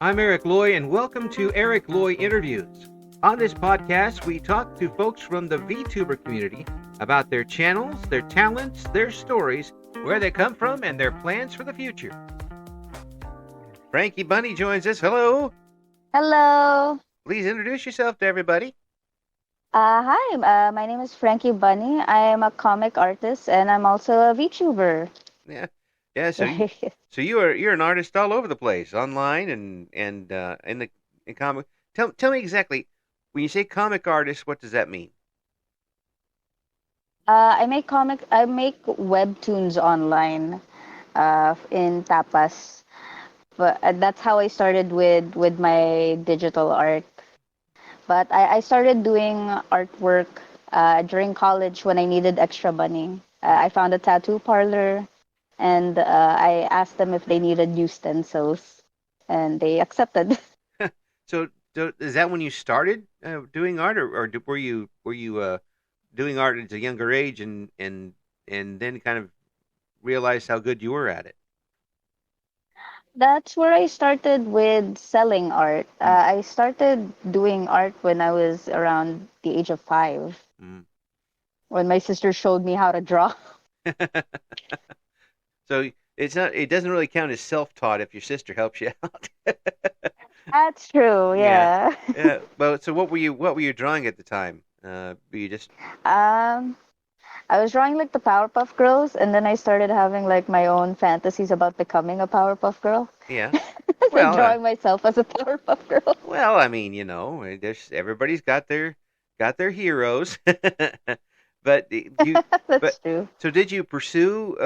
I'm Eric Loy, and welcome to Eric Loy Interviews. On this podcast, we talk to folks from the VTuber community about their channels, their talents, their stories, where they come from, and their plans for the future. Frankie Bunny joins us. Hello. Hello. Please introduce yourself to everybody. Hi. My name is Frankie Bunny. I am a comic artist and I'm also a VTuber. Yeah, yeah. So you're an artist all over the place, online and in comic. Tell me exactly when you say comic artist, what does that mean? I make webtoons online in tapas. But that's how I started with my digital art. But I started doing artwork during college when I needed extra money. I found a tattoo parlor and I asked them if they needed new stencils, and they accepted. So is that when you started doing art, or were you doing art at a younger age and then kind of realized how good you were at it? That's where I started with selling art. Mm, I started doing art when I was around the age of 5, mm. when my sister showed me how to draw. So it doesn't really count as self-taught if your sister helps you out. That's true, Yeah, yeah. yeah. But so what were you drawing at the time? Were you just Um, I was drawing like the Powerpuff Girls, and then I started having like my own fantasies about becoming a Powerpuff Girl. yeah? Like Well, drawing myself as a Powerpuff Girl. I mean, there's everybody's got their heroes. But you, but That's true. so did you pursue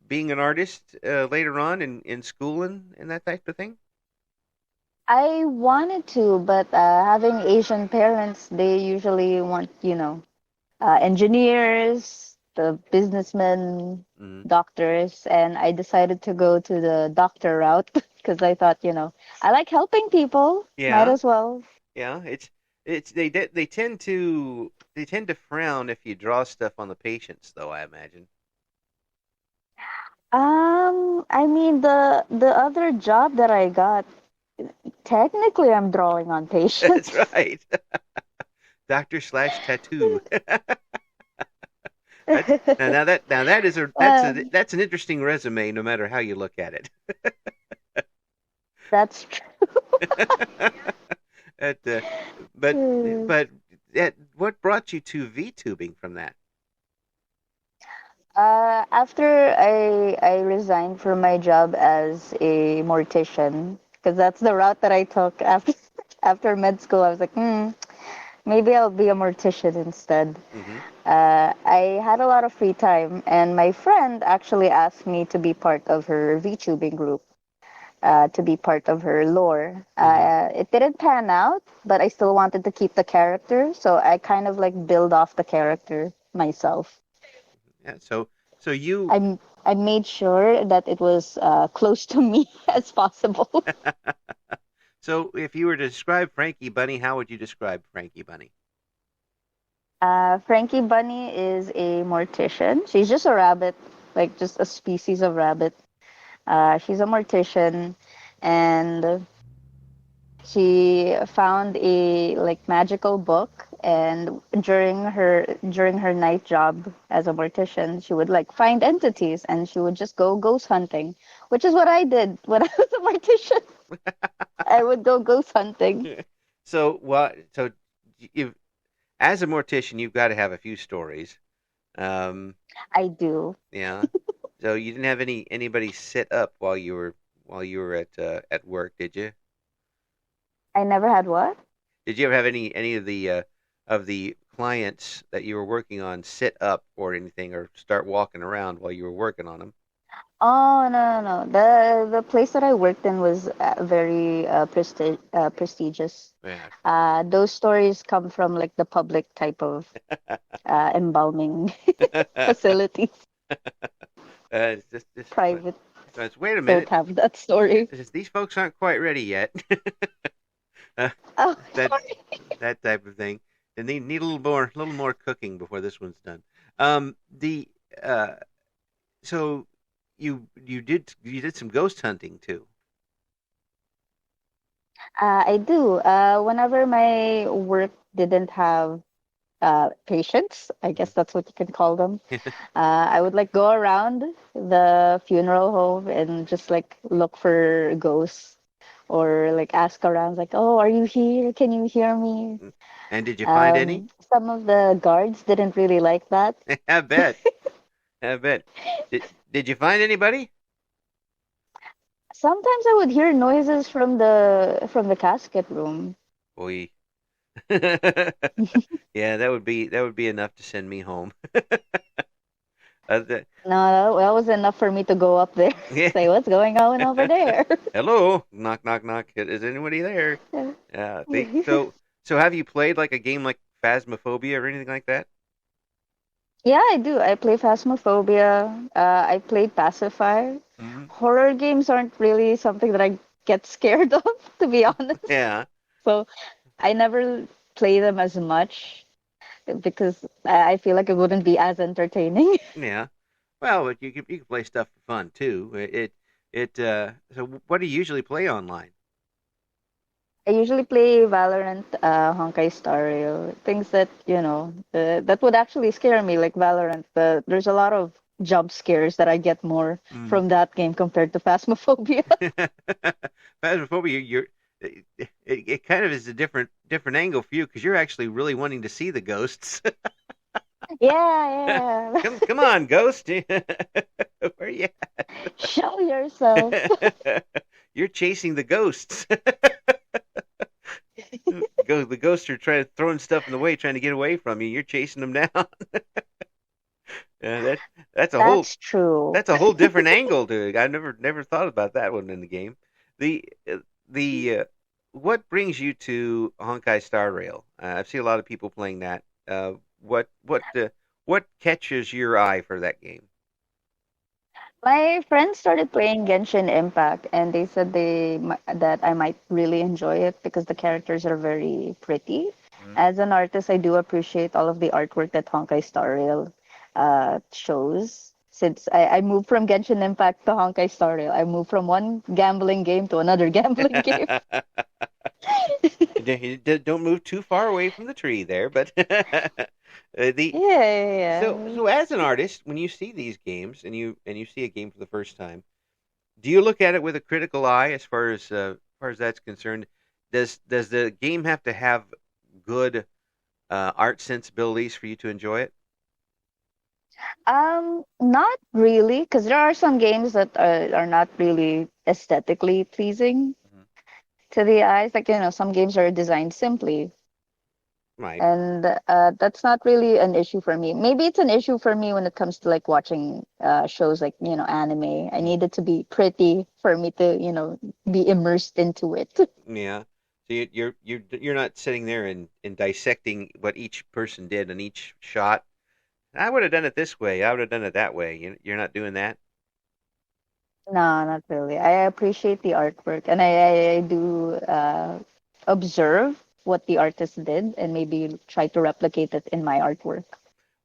being an artist later on in school and that type of thing? I wanted to, but having Asian parents, they usually want, engineers, the businessmen, Mm. doctors, and I decided to go to the doctor route because I thought, I like helping people. Might Yeah, as well. yeah. It's they tend to frown if you draw stuff on the patients, though. I imagine. I mean the other job that I got, technically I'm drawing on That's patients. right. Doctor slash tattoo. That's now that is a Um, that's an interesting resume, no matter how you look at it. that's At, but true. but what brought you to VTubing from that? After I resigned from my job as a mortician, because that's the route that I took after after med school. I was like, maybe I'll be a mortician instead. Hmm. I had a lot of free time, and my friend actually asked me to be part of her VTubing group, to be part of her lore. Hmm. It didn't pan out, but I still wanted to keep the character, so I kind of like build off the character myself. Yeah. So you I made sure that it was close to me as possible. so if you were to describe Frankie Bunny, how would you describe Frankie Bunny? Frankie Bunny is a mortician. She's just a rabbit, like just a species of rabbit. She's a mortician, and she found a like magical book. And during her night job as a mortician, she would like find entities, and she would just go ghost hunting, which is what I did when I was a mortician. I would go ghost hunting. So what? So you, as a mortician, you've got to have a few stories. Um, I do. yeah. So you didn't have anybody sit up while you were at work, did you? I never had what? Did you ever have any of the clients that you were working on sit up or anything, or start walking around while you were working on them? Oh, no, no, no. The place that I worked in was very prestigious. Yeah. Those stories come from like the public type of embalming facilities. It's just Private wait a don't minute. have that story. These folks aren't quite ready yet. uh, Oh, that sorry. that type of thing. They need a little more cooking before this one's done. The so you did some ghost hunting too. I do. Whenever my work didn't have patients, I Mhm. guess that's what you can call them. I would like go around the funeral home and just like look for ghosts or like ask around, like, "Oh, are you here? Can you hear me?" And did you find any? Some of the guards didn't really like that. I bet. I bet. Did you find anybody? Sometimes I would hear noises from the casket room. Boy. Yeah, that would be enough to send me home. The, No, that was enough for me to go up there, yeah. say, "What's going on over there?" Hello, knock, knock, knock. Is anybody there? So have you played like a game like Phasmophobia or anything like that? Yeah, I do. I play Phasmophobia. I played Pacifier. Hmm. Horror games aren't really something that I get scared of, to be honest. Yeah, So I never play them as much because I feel like it wouldn't be as entertaining. yeah. Well, but you can play stuff for fun too. So what do you usually play online? I usually play Valorant, Honkai Star Rail, things that, that would actually scare me, like Valorant. There's a lot of jump scares that I get more Mm. from that game compared to Phasmophobia. Phasmophobia, it kind of is a different angle for you because you're actually really wanting to see the ghosts. Yeah, yeah. Come on, ghost. Where you Show yourself. at? You're chasing the ghosts. The ghosts are trying throwing stuff in the way, trying to get away from you. You're chasing them down. That that's a whole That's true. that's a whole different angle to it. I never thought about that one in the game. The the What brings you to Honkai Star Rail? I've seen a lot of people playing that. What catches your eye for that game? My friends started playing Genshin Impact, and they said that I might really enjoy it because the characters are very pretty. Mm. As an artist, I do appreciate all of the artwork that Honkai Star Rail shows. Since I moved from Genshin Impact to Honkai Star Rail, I moved from one gambling game to another gambling game. Don't move too far away from the tree there, but the Yeah, yeah, yeah. so as an artist, when you see these games and you see a game for the first time, do you look at it with a critical eye as far as that's concerned? Does the game have to have good art sensibilities for you to enjoy it? Not really, because there are some games that are not really aesthetically pleasing Mhm. to the eyes. Like, some games are designed simply, Right. and that's not really an issue for me. Maybe it's an issue for me when it comes to like watching shows like, anime. I Mm. need it to be pretty for me to, be immersed into it. Yeah. So you're not sitting there and dissecting what each person did in each shot. I would have done it this way. I would have done it that way. You're not doing that. No, not really. I appreciate the artwork, and I do observe what the artist did and maybe try to replicate it in my artwork.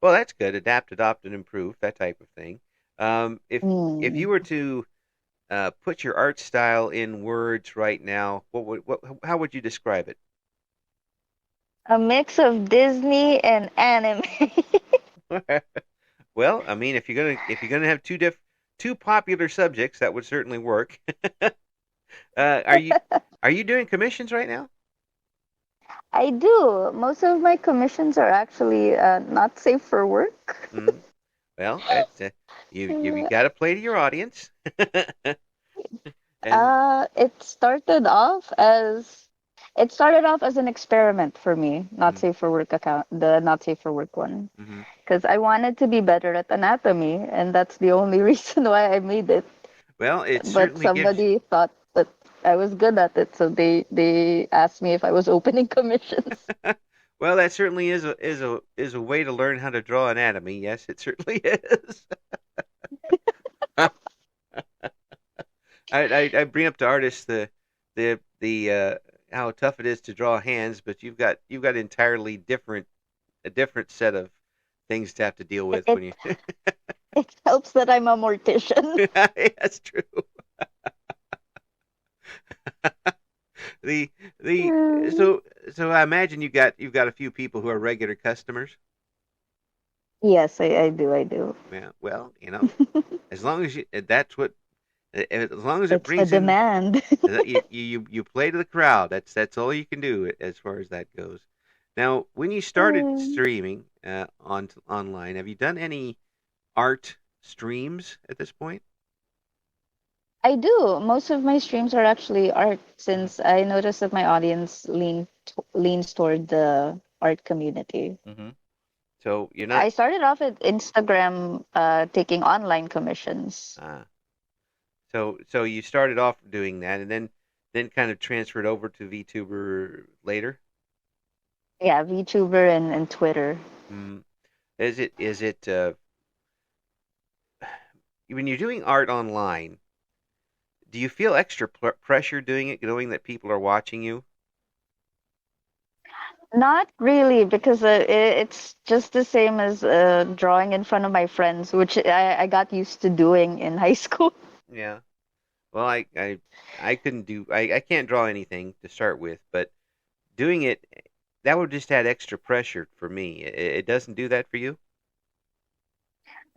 Well, that's good. Adapt, adopt, and improve. That type of thing. If Hmm. you were to put your art style in words right now, how would you describe it? A mix of Disney and anime. Well, I mean, if you're gonna have two popular subjects, that would certainly work. Uh, are you are you doing commissions right now? I do. Most of my commissions are actually not safe for work. Mm. Well, that's you got to play to your audience, and It started off as an experiment for me, not mm, safe for work account, the not safe for work one, mhm. because I wanted to be better at anatomy, and that's the only reason why I made it. Well, it But certainly gives. somebody thought that I was good at it, so they asked me if I was opening commissions. Well, that certainly is a way to learn how to draw anatomy. Yes, it certainly is. I bring up to artists the how tough it is to draw hands, but you've got entirely different a different set of things to have to deal with It when you. it helps that I'm a mortician. That's true. The Mm, so I imagine you've got a few people who are regular customers. yes, I do. I do. Yeah, well, as long as that's what as long as it It's the brings in demand. you play to the crowd. That's all you can do as far as that goes. Now, when you started Mm, streaming online, have you done any art streams at this point? I do. Most of my streams are actually art Mm-hmm. since I noticed that my audience leans toward the art community. Mm-hmm. So you're not I started off at Instagram taking online commissions. uh, so you started off doing that, and then kind of transferred over to VTuber later. Yeah, VTuber and Twitter. Mm. Is it when you're doing art online? Do you feel extra pressure doing it, knowing that people are watching you? Not really, because it's just the same as drawing in front of my friends, which I got used to doing in high school. Yeah. Well, I couldn't do I can't draw anything to start with, but doing it that would just add extra pressure for me. It doesn't do that for you?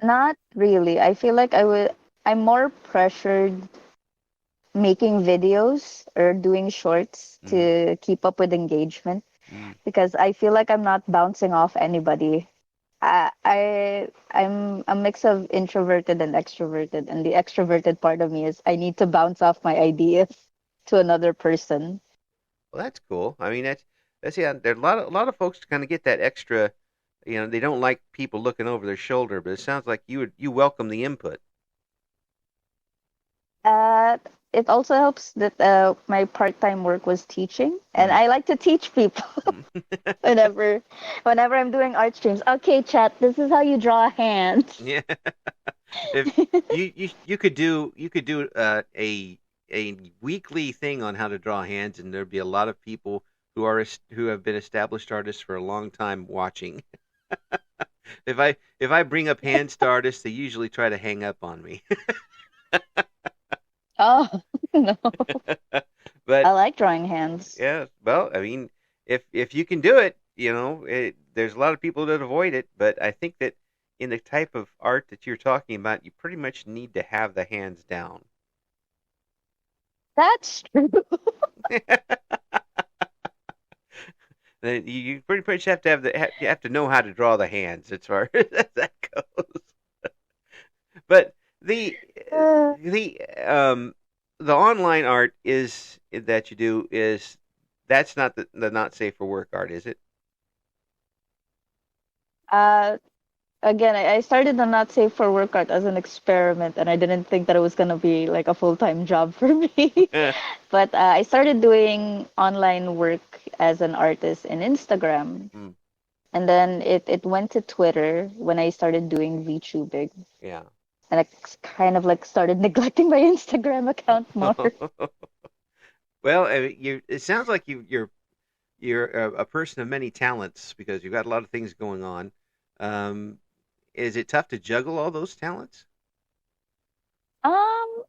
Not really. I feel like I'm more pressured making videos or doing shorts Mm, to keep up with engagement mm. because I feel like I'm not bouncing off anybody. I'm a mix of introverted and extroverted, and the extroverted part of me is I need to bounce off my ideas to another person. Well, that's cool. I mean, that's yeah. There are a lot of folks kind of get that extra. They don't like people looking over their shoulder, but it sounds like you welcome the input. Uh, it also helps that my part-time work was teaching, and Mm. I like to teach people whenever whenever I'm doing art streams. Okay, chat, this is how you draw a hand. Yeah. If you could do a weekly thing on how to draw hands, and there'd be a lot of people who have been established artists for a long time watching. If I bring up hands to artists, they usually try to hang up on me. Oh, no. I But like drawing hands. yeah, well, I mean, if you can do it, there's a lot of people that avoid it, but I think that in the type of art that you're talking about, you pretty much need to have the hands down. That's true. You pretty much have to you have to know how to draw the hands as far as that goes. But Uh, the the online art is that you do is that's not the not safe for work art, is it? uh, again, I started the Not Safe for Work art as an experiment, and I didn't think that it was gonna be like a full-time job for me. But I started doing online work as an artist in Instagram, Mm, and then it went to Twitter when I started doing VTubing, yeah. and I kind of like started neglecting my Instagram account more. Well, it sounds like you're a person of many talents because you've got a lot of things going on. Um, is it tough to juggle all those talents? Um,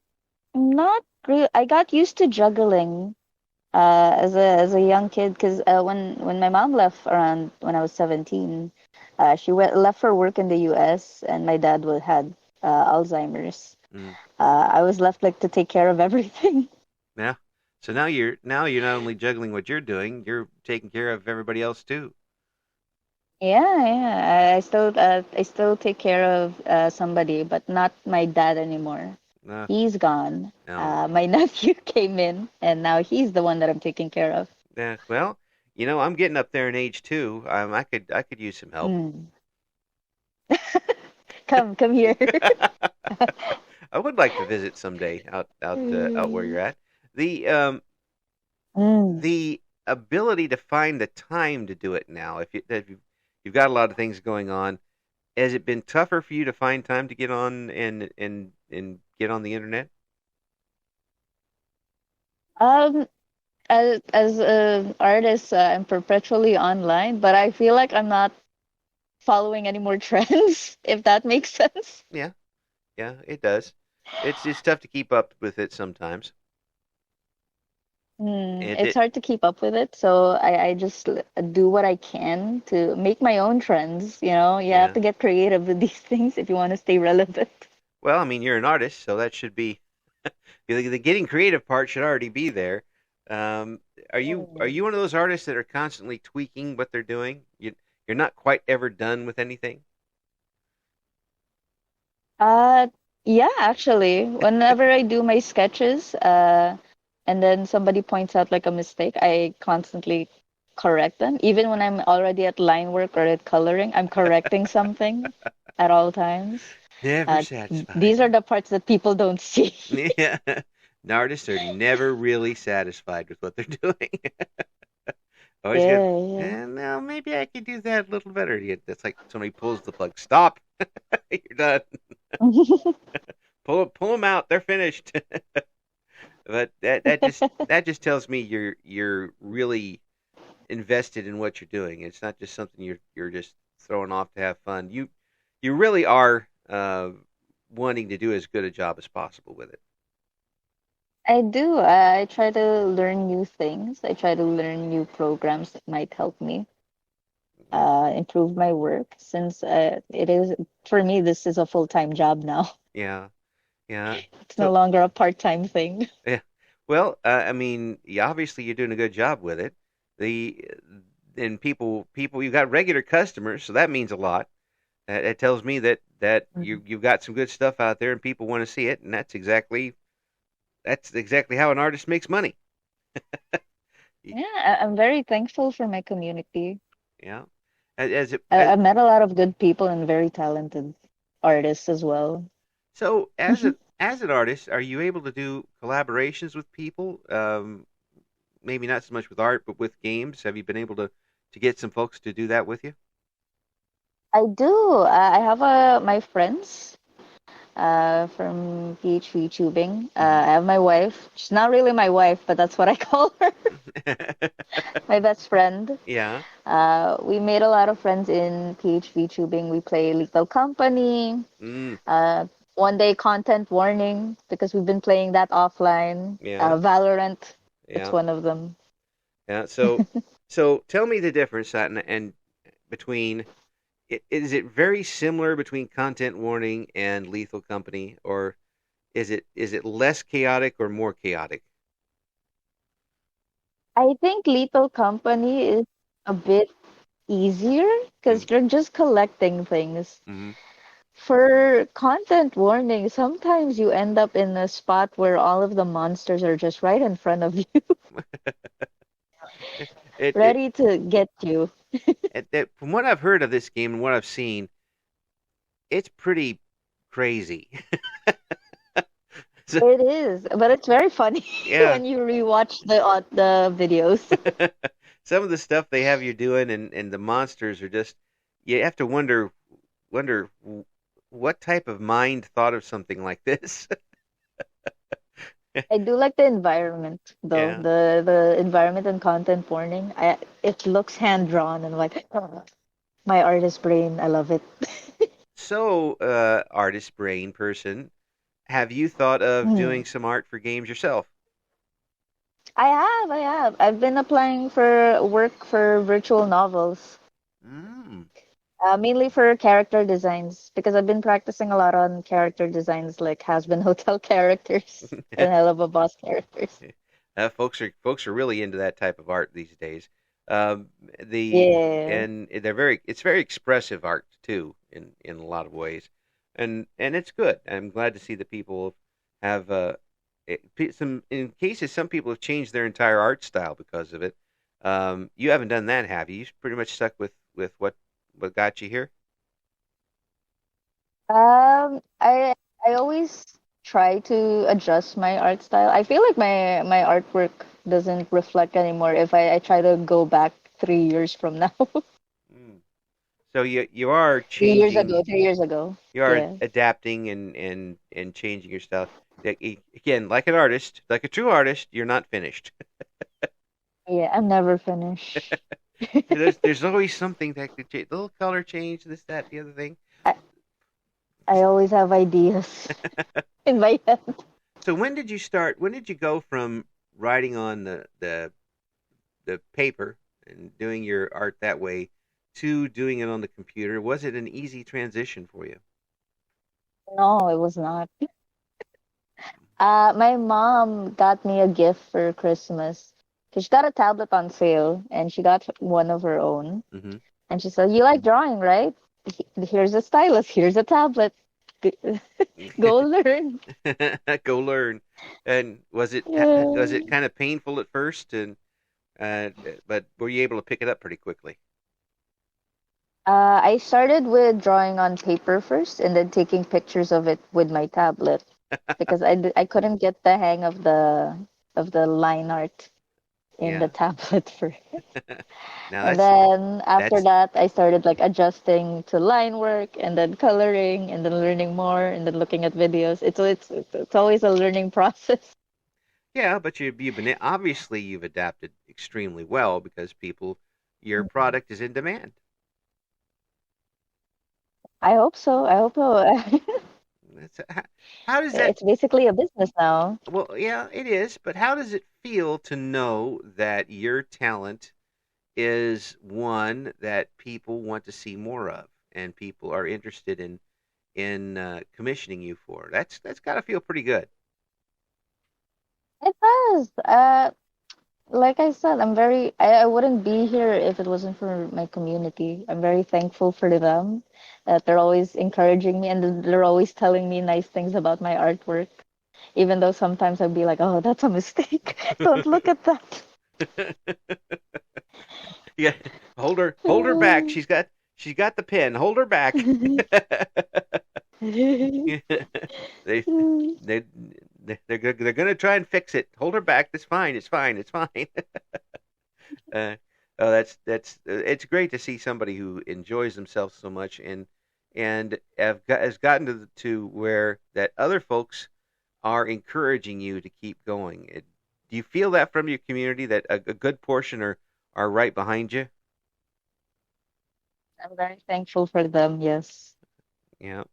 Not really. I got used to juggling as a young kid because when my mom left around when I was 17, she left for work in the U.S. and my dad had Alzheimer's. Mm, I was left like to take care of everything. yeah. So now you're not only juggling what you're doing, you're taking care of everybody else too. Yeah, yeah. I still take care of somebody, but not my dad anymore. Uh, He's gone. no. My nephew came in, and now he's the one that I'm taking care of. Yeah. Well, I'm getting up there in age too. I could use some help. Mm. Come here. I would like to visit someday out where you're at. The Mm. the ability to find the time to do it now. If you've got a lot of things going on, has it been tougher for you to find time to get on and get on the internet? Um, as an artist, I'm perpetually online, but I feel like I'm not following any more trends, if that makes sense. Yeah, yeah, it does. It's tough to keep up with it sometimes. And It's hard to keep up with it, so I just do what I can to make my own trends. You have yeah. to get creative with these things if you want to stay relevant. Well, I mean, you're an artist, so that should be the getting creative part should already be there. Um, are you one of those artists that are constantly tweaking what they're doing? You're not quite ever done with anything. Uh, yeah, actually, whenever I do my sketches, and then somebody points out like a mistake, I constantly correct them. Even when I'm already at line work or at coloring, I'm correcting something at all times. Never Uh, satisfied. these are the parts that people don't see. Yeah, artists are never really satisfied with what they're doing. Always good. Yeah, yeah. And now maybe I could do that a little better. That's like somebody pulls the plug. Stop. You're done. Pull them out. They're finished. But that just tells me you're really invested in what you're doing. It's not just something you're just throwing off to have fun. You really are wanting to do as good a job as possible with it. I do. I try to learn new things. I try to learn new programs that might help me Hmm. improve my work since it is, for me, this is a full-time job now. Yeah, yeah. It's no So longer a part-time thing. yeah. Well, I mean, obviously you're doing a good job with it. The and people you got regular customers, so that means a lot. It tells me that Mhm. you've got some good stuff out there and people want to see it, and that's exactly how an artist makes money. Y- Yeah, I'm very thankful for my community. Yeah. As it I've met a lot of good people and very talented artists as well. so as an artist, are you able to do collaborations with people? Maybe not so much with art, but with games. Have you been able to get some folks to do that with you? I do. I have my friends from PHP tubing. Hmm. I have my wife. She's not really my wife, but that's what I call her. My best friend. Yeah. We made a lot of friends in PHP tubing. We play Lethal Company, Mm, uh, One Day Content Warning, because we've been playing that offline. yeah. Valorant, it's Yeah. one of them. Yeah. So tell me the difference and between is it very similar between Content Warning and Lethal Company, or is it less chaotic or more chaotic? I think Lethal Company is a bit easier because you're just collecting things. Mm-hmm. For content warning, sometimes you end up in a spot where all of the monsters are just right in front of you, It, it, ready to get you. from what I've heard of this game and what I've seen, it's pretty crazy. So, It is, but it's very funny yeah. when you rewatch the videos. Some of the stuff they have you doing and the monsters are just you have to wonder what type of mind thought of something like this. I do like the environment though. Yeah. The environment and content warning. It looks hand drawn and like my artist brain. I love it. So, artist brain person, have you thought of Hmm. doing some art for games yourself? I have. I've been applying for work for virtual novels. Mm. Mainly for character designs because I've been practicing a lot on character designs like Has-Been Hotel characters and I Love a Boss characters. Folks are really into that type of art these days. Um, the Yeah. and it's very expressive art too in a lot of ways, and it's good. I'm glad to see that people have some in cases some people have changed their entire art style because of it. You haven't done that, have you? You pretty much stuck with what got you here. I always try to adjust my art style. I feel like my artwork doesn't reflect anymore if I try to go back 3 years from now. Mm. So you are 3 years changing. ago, 3 years ago. You are Yeah. adapting and changing your style. Again, like an artist, like a true artist, you're not finished. Yeah, I'm never finished. There's always something that could change. A little color change, this, that, the other thing. I, I always have ideas in my head. So when did you start? When did you go from writing on the paper and doing your art that way to doing it on the computer, was it an easy transition for you? No, it was not. My mom got me a gift for Christmas. She got a tablet on sale, and she got one of her own. Hmm. And she said, "You like drawing, right? Here's a stylus. Here's a tablet. Go learn." Go learn. And was Yeah. it kind of painful at first, and but were you able to pick it up pretty quickly? I started with drawing on paper first, and then taking pictures of it with my tablet because I couldn't get the hang of the line art in the Yeah. tablet first. Now And then after that's that, I started like adjusting to line work and then coloring and then learning more and then looking at videos. It's always a learning process. yeah, but you've been obviously you've adapted extremely well because your product is in demand. I hope so. I hope so. That's, how does that? It's basically a business now. Well, yeah, it is, but how does it feel to know that your talent is one that people want to see more of, and people are interested in commissioning you for? That's got to feel pretty good. It does. Like I said, I wouldn't be here if it wasn't for my community. I'm very thankful for them that they're always encouraging me and they're always telling me nice things about my artwork. Even though sometimes I'd be like, oh, that's a mistake. Don't look at that. Yeah, hold her back. She's got the pen. Hold her back. they they they're gonna try and fix it. Hold her back. It's fine. It's fine. It's fine. uh, oh, that's it's great to see somebody who enjoys themselves so much and has gotten to where that other folks are encouraging you to keep going. Do you feel that from your community that a good portion are right behind you? I'm very thankful for them, yes. Yeah,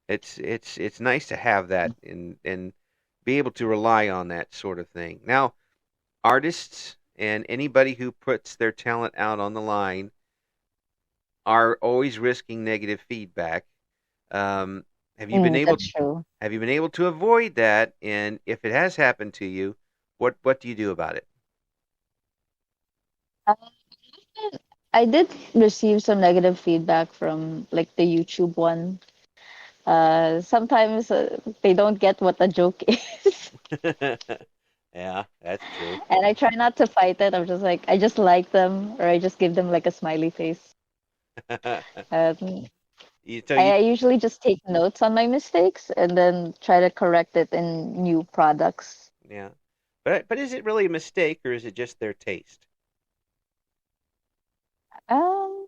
it's nice to have that and be able to rely on that sort of thing. Now, artists and anybody who puts their talent out on the line are always risking negative feedback. Um, have you been able That's true. have you been able to avoid that? And if it has happened to you, what do you do about it? Uh, I did receive some negative feedback from like the YouTube one. Sometimes they don't get what a joke is. Yeah, that's true. And I try not to fight it. I'm just like, I just like them or I just give them like a smiley face. Um, So I usually just take notes on my mistakes and then try to correct it in new products. yeah, but is it really a mistake or is it just their taste? Um,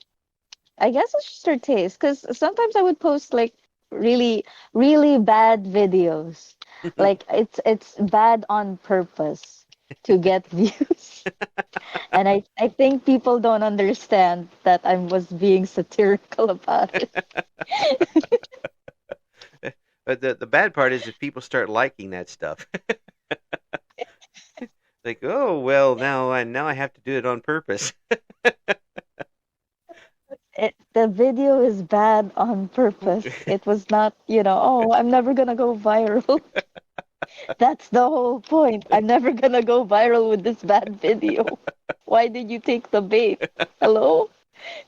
I guess it's just their taste because sometimes I would post like really, really bad videos. Like it's bad on purpose to get views. And I think people don't understand that I was being satirical about it. But the bad part is if people start liking that stuff, like, oh well, now I have to do it on purpose. The video is bad on purpose. It was not, oh, I'm never gonna go viral. That's the whole point. I'm never gonna go viral with this bad video. Why did you take the bait? Hello?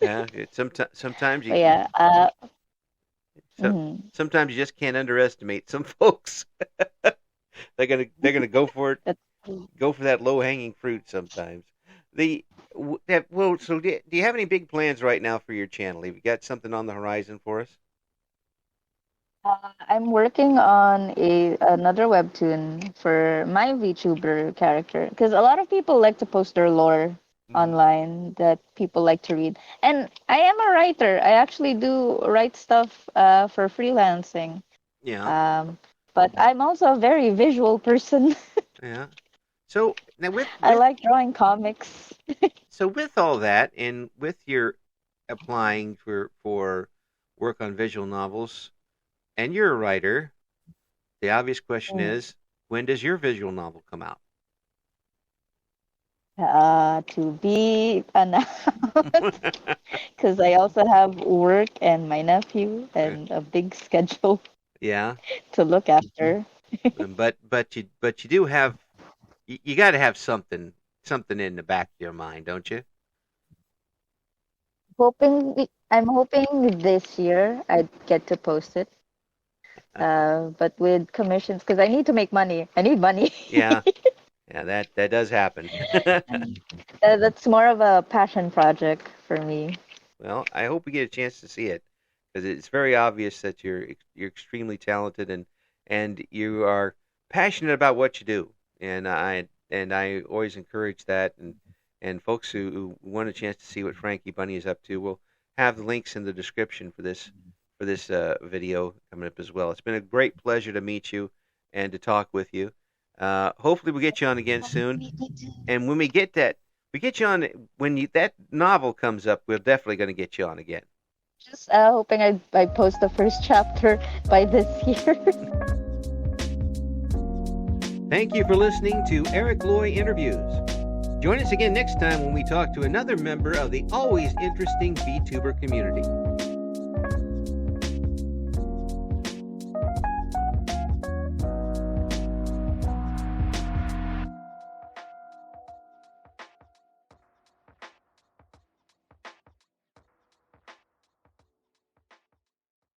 Yeah, sometimes But you yeah, so, mhm. sometimes you just can't underestimate some folks. They're gonna That's go for that low hanging fruit sometimes. The well, so do you have any big plans right now for your channel? Have you got something on the horizon for us? I'm working on a another webtoon for my VTuber character because a lot of people like to post their lore Hmm. online that people like to read. And I am a writer. I actually do write stuff for freelancing. Yeah, Um, but I'm also a very visual person. yeah. So now I like drawing comics. with all that and with your applying for work on visual novels and you're a writer, the obvious question Mm. is when does your visual novel come out? To be announced, because I also have work and my nephew and a big schedule Yeah, to look after. but you do have you got to have something in the back of your mind, don't you? I'm hoping this year I'd get to post it. But with commissions, because I need to make money. I need money. Yeah, yeah, that does happen. That's more of a passion project for me. Well, I hope we get a chance to see it because it's very obvious that you're extremely talented and you are passionate about what you do. And I always encourage that and folks who want a chance to see what Frankie Bunny is up to, will have the links in the description for this video coming up as well. It's been a great pleasure to meet you and to talk with you. Hopefully we'll get you on again soon. And when we get you on when that novel comes up. We're definitely going to get you on again. Just hoping I post the first chapter by this year. Thank you for listening to Eric Loy Interviews. Join us again next time when we talk to another member of the always interesting VTuber community.